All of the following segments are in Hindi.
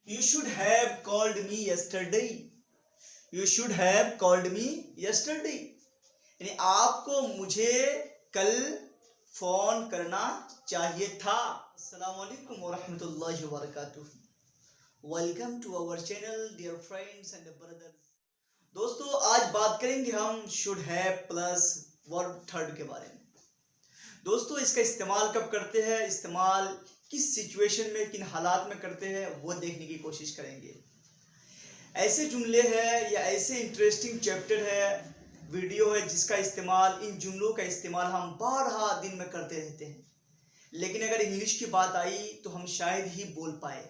You should have called me yesterday. You should have called me yesterday. यानी आपको मुझे कल फोन करना चाहिए था. अस्सलाम वालेकुम व रहमतुल्लाहि व बरकातुहू. Welcome to our channel dear friends and brothers. दोस्तों, आज बात करेंगे हम should have plus verb third के बारे में. दोस्तों, इसका इस्तेमाल कब करते हैं, इस्तेमाल किस सिचुएशन में, किन हालात में करते हैं, वो देखने की कोशिश करेंगे. ऐसे जुमले हैं या ऐसे इंटरेस्टिंग चैप्टर है, वीडियो है, जिसका इस्तेमाल, इन जुमलों का इस्तेमाल हम बारहा दिन में करते रहते हैं. लेकिन अगर इंग्लिश की बात आई तो हम शायद ही बोल पाए.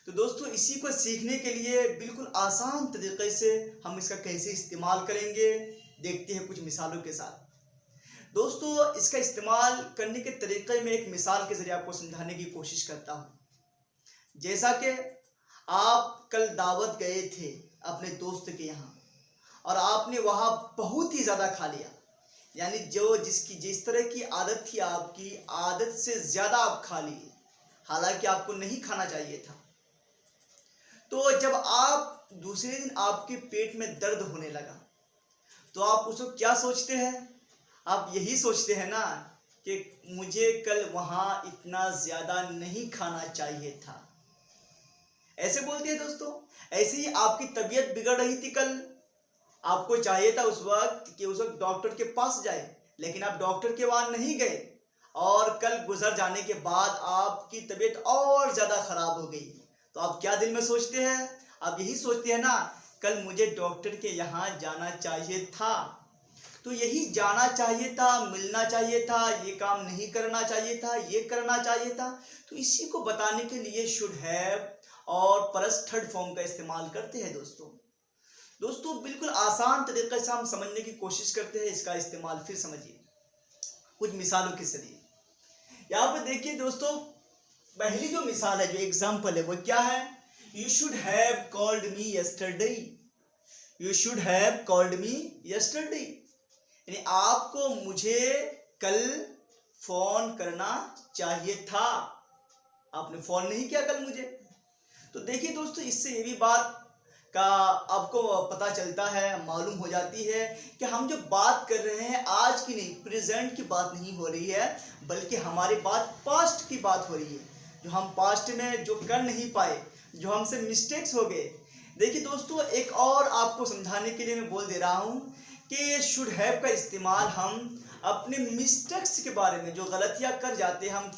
तो दोस्तों, इसी को सीखने के लिए बिल्कुल आसान तरीके से हम इसका कैसे इस्तेमाल करेंगे, देखते हैं कुछ मिसालों के साथ. दोस्तों, इसका इस्तेमाल करने के तरीके में एक मिसाल के जरिए आपको समझाने की कोशिश करता हूँ. जैसा कि आप कल दावत गए थे अपने दोस्त के यहाँ और आपने वहाँ बहुत ही ज़्यादा खा लिया. यानी जिस तरह की आदत थी, आपकी आदत से ज़्यादा आप खा लिए, हालांकि आपको नहीं खाना चाहिए था. तो जब आप दूसरे दिन आपके पेट में दर्द होने लगा तो आप उसको क्या सोचते हैं? आप यही सोचते हैं ना कि मुझे कल वहाँ इतना ज़्यादा नहीं खाना चाहिए था. ऐसे बोलते हैं दोस्तों. ऐसे ही आपकी तबीयत बिगड़ रही थी कल, आपको चाहिए था उस वक्त डॉक्टर के पास जाए, लेकिन आप डॉक्टर के वहाँ नहीं गए और कल गुजर जाने के बाद आपकी तबीयत और ज़्यादा ख़राब हो गई. तो आप क्या दिल में सोचते हैं? आप यही सोचते हैं ना, कल मुझे डॉक्टर के यहाँ जाना चाहिए था. तो यही जाना चाहिए था, मिलना चाहिए था, ये काम नहीं करना चाहिए था, ये करना चाहिए था. तो इसी को बताने के लिए शुड हैव और प्लस थर्ड फॉर्म का इस्तेमाल करते हैं दोस्तों, बिल्कुल आसान तरीके से हम समझने की कोशिश करते हैं. इसका इस्तेमाल फिर समझिए कुछ मिसालों के जरिए. यहाँ पर देखिए दोस्तों, पहली जो मिसाल है, जो एग्जाम्पल है, वो क्या है? You should have called me yesterday. You should have called me yesterday. यानी आपको मुझे कल फोन करना चाहिए था, आपने फोन नहीं किया कल मुझे. तो देखिए दोस्तों, इससे ये भी बात का आपको पता चलता है, मालूम हो जाती है कि हम जो बात कर रहे हैं आज की नहीं, प्रेजेंट की बात नहीं हो रही है, बल्कि हमारी बात पास्ट की बात हो रही है. जो हम पास्ट में जो कर नहीं पाए, जो हमसे मिस्टेक्स हो गए. देखिए दोस्तों, एक और आपको समझाने के लिए मैं बोल दे रहा हूँ कि शुड हैव का इस्तेमाल हम अपने मिस्टेक्स के बारे में, जो गलतियाँ कर जाते हैं हम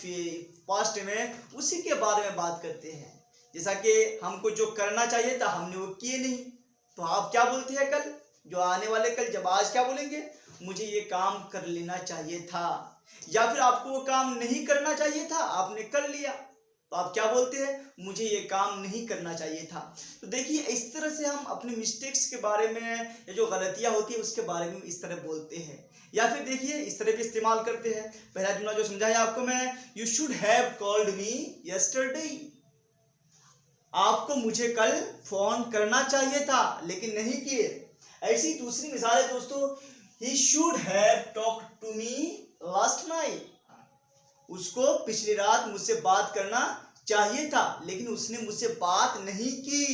पास्ट में, उसी के बारे में बात करते हैं. जैसा कि हमको जो करना चाहिए था हमने वो किए नहीं, तो आप क्या बोलते हैं कल, जो आने वाले कल, जब आज क्या बोलेंगे? मुझे ये काम कर लेना चाहिए था. या फिर आपको वो काम नहीं करना चाहिए था, आपने कर लिया, तो आप क्या बोलते हैं? मुझे ये काम नहीं करना चाहिए था. तो देखिए, इस तरह से हम अपने मिस्टेक्स के बारे में या जो गलतियां होती है उसके बारे में इस तरह बोलते हैं. या फिर देखिए, इस तरह भी इस्तेमाल करते हैं. पहला जुमला जो समझाया आपको मैं, you should have called me yesterday. आपको मुझे कल फोन करना चाहिए था लेकिन नहीं किए. ऐसी दूसरी मिसाल है दोस्तों, he should have talked to me last night. उसको पिछली रात मुझसे बात करना चाहिए था लेकिन उसने मुझसे बात नहीं की.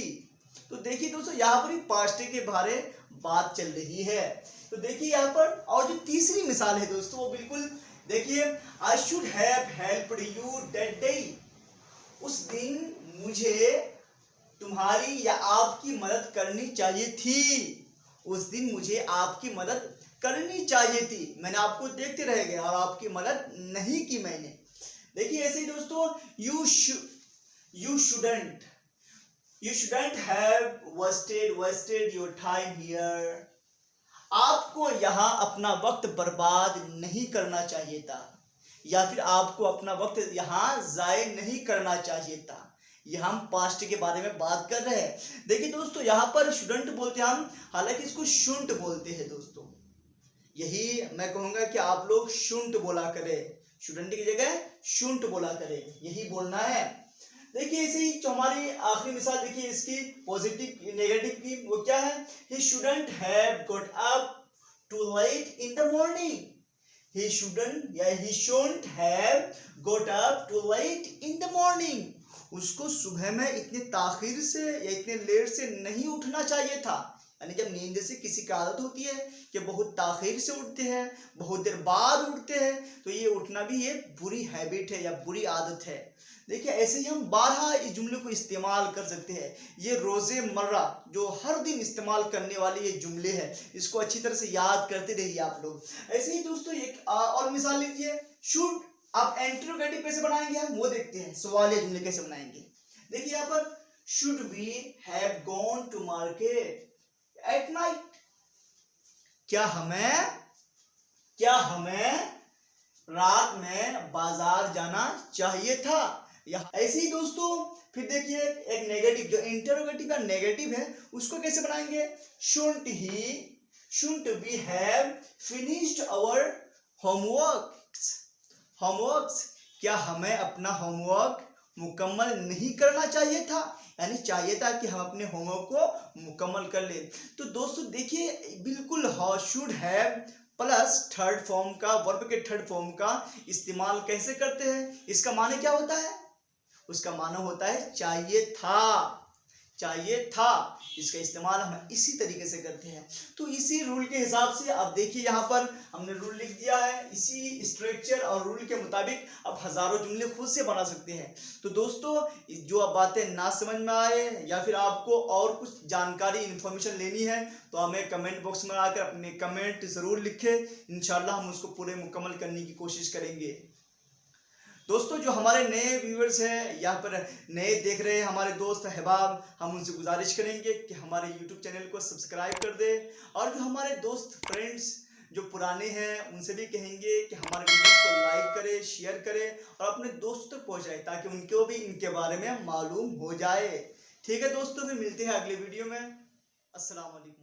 तो देखिए दोस्तों, यहाँ पर ही पास्ट के बारे बात चल रही है. तो देखिए यहाँ पर, और जो तीसरी मिसाल है दोस्तों, वो बिल्कुल देखिए, I should have helped you that day. उस दिन मुझे तुम्हारी या आपकी मदद करनी चाहिए थी. उस दिन मुझे आपकी मदद करनी चाहिए थी, मैंने आपको देखते रह गया और आपकी मदद नहीं की मैंने. देखिए ऐसे ही दोस्तों, you shouldn't have wasted your time here. आपको यहाँ अपना वक्त बर्बाद नहीं करना चाहिए था, या फिर आपको अपना वक्त यहाँ जाया नहीं करना चाहिए था. ये हम पास्ट के बारे में बात कर रहे हैं. देखिए दोस्तों, यहाँ पर शुडंट बोलते हैं हम, हालांकि इसको शुंट बोलते हैं दोस्तों. यही मैं कहूँगा कि आप लोग शुंट बोला करें, शुडंट की जगह शुंट बोला करें, यही बोलना है. देखिए ऐसे ही जो हमारी आखिरी मिसाल देखिए इसकी पॉजिटिव नेगेटिव की, वो क्या है? He shouldn't have got up too late in the morning. he shouldn't have got up too late in the morning. उसको सुबह में इतने ताखिर से या इतने लेट से नहीं उठना चाहिए था। यानी जब नींद से किसी की आदत होती है कि बहुत ताखिर से उठते हैं, बहुत देर बाद उठते हैं, तो ये उठना भी एक बुरी हैबिट है या बुरी आदत है। देखिए ऐसे ही हम बारहा इस जुमले को इस्तेमाल कर सकते हैं। ये रोज़मर्रा जो हर दिन इस्तेमाल करने वाले ये जुमले हैं, इसको अच्छी तरह से याद करते रहिए आप लोग। ऐसे ही दोस्तों एक और मिसाल लीजिए, शुड आप इंटरोगेटिव कैसे बनाएंगे हम वो देखते हैं, सवालिया जुमले कैसे बनाएंगे। देखिए यहाँ पर should we have gone to market at night, क्या हमें रात में बाजार जाना चाहिए था। या ऐसे ही दोस्तों फिर देखिए एक नेगेटिव, जो इंटरोगेटिव का नेगेटिव है उसको कैसे बनाएंगे, shouldn't we have finished our homeworks, क्या हमें अपना होमवर्क मुकम्मल नहीं करना चाहिए था। यानी चाहिए था कि हम अपने होमवर्क को मुकम्मल कर लें। तो दोस्तों देखिए बिल्कुल should have plus third form का, वर्ब के थर्ड फॉर्म का इस्तेमाल कैसे करते हैं, इसका माने क्या होता है, उसका माना होता है चाहिए था। इसका इस्तेमाल हम इसी तरीके से करते हैं। तो इसी रूल के हिसाब से अब देखिए यहाँ पर हमने रूल लिख दिया है, इसी स्ट्रक्चर और रूल के मुताबिक अब हजारों जुमले खुद से बना सकते हैं। तो दोस्तों जो अब बातें ना समझ में आए या फिर आपको और कुछ जानकारी इन्फॉर्मेशन लेनी है तो हमें कमेंट बॉक्स में आकर अपने कमेंट ज़रूर लिखें, इंशाल्लाह हम उसको पूरे मुकम्मल करने की कोशिश करेंगे। दोस्तों जो हमारे नए व्यूअर्स हैं, यहाँ पर नए देख रहे हैं हमारे दोस्त अहबाब, हम उनसे गुजारिश करेंगे कि हमारे यूट्यूब चैनल को सब्सक्राइब कर दें। और जो हमारे दोस्त फ्रेंड्स जो पुराने हैं उनसे भी कहेंगे कि हमारे वीडियोस को लाइक करें, शेयर करें और अपने दोस्तों तक पहुँचाएं ताकि उनको भी इनके बारे में मालूम हो जाए। ठीक है दोस्तों, फिर मिलते हैं अगले वीडियो में। अस्सलाम वालेकुम।